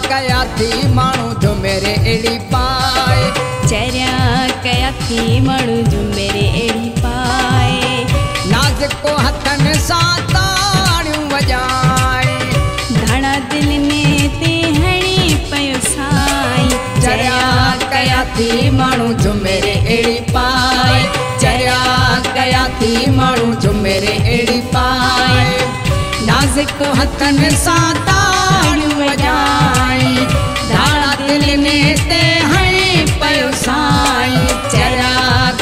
कया थी माण्हू झुमेरे एड़ी पाए चरिया कया थी माण्हू झुमेरे एड़ी पाए नाज़ुको हथन सां ताड़ियूं वॼाए धाणा दिल में ते हणी पयो साईं चरिया कया थी माण्हू झुमेरे एड़ी पाए चरिया कया थी माण्हू झुमेरे एड़ी पाए नाज़ुको हथन सां ताड़ियूं वॼाए धाणा दिल में ते हणी पयो साईं चरिया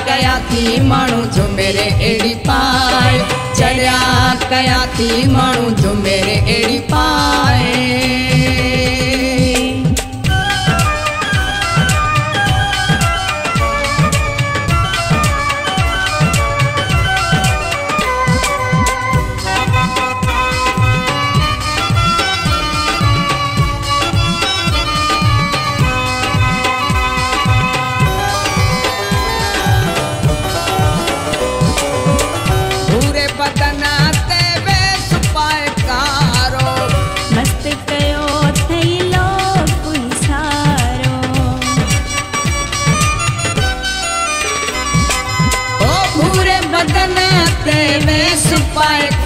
कया थी माण्हू झुमेरे एड़ी पाए चरिया कया थी माण्हू झुमेरे एड़ी पाए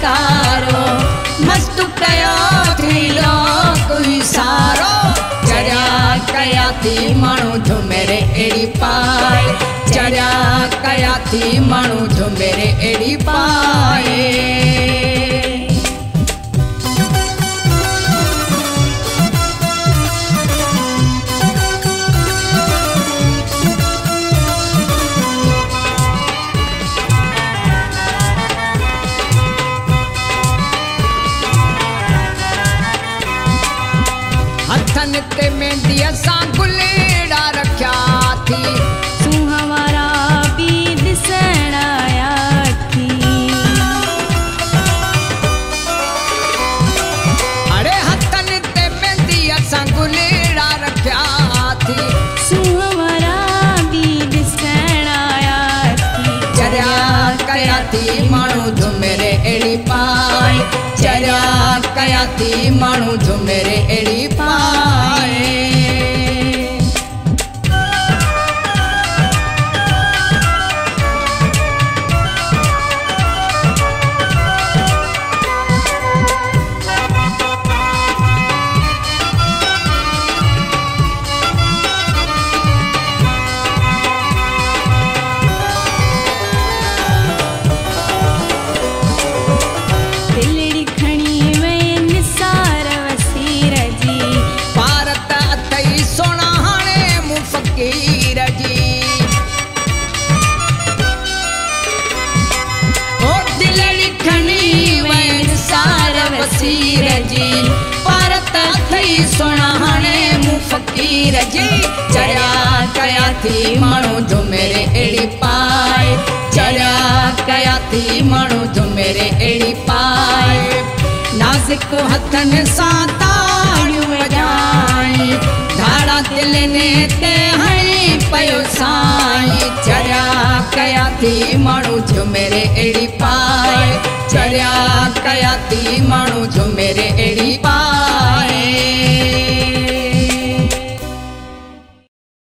कारो मस्त कयो थीलो कोई सारो चरिया कया थी माण्हू झुमेरे एड़ी पाए चरिया कया थी माण्हू झुमेरे एड़ी पाए हथन ते मेहंदी सां गुलेड़ा रखिया थी सुहावरा भी दिसण आया थी अरे हथन ते मेहंदी सां गुलेड़ा रखिया थी सुहावरा भी दिसण आया थी चरिया कया थी माण्हू झुमेरे एड़ी पाए चरिया कया थी माण्हू झुमेरे एड़ी पाए फकीर जी चरिया कया थी माण्हू झुमेरे एड़ी पाए चरिया कया थी माण्हू झुमेरे एड़ी पाए नाज़ुको हथन सां ताड़ियूं वॼाए धाड़ा दिल ने ते हणी पयो साईं चरिया कया थी माण्हू झुमेरे एड़ी पाए चरिया कया थी माण्हू झुमेरे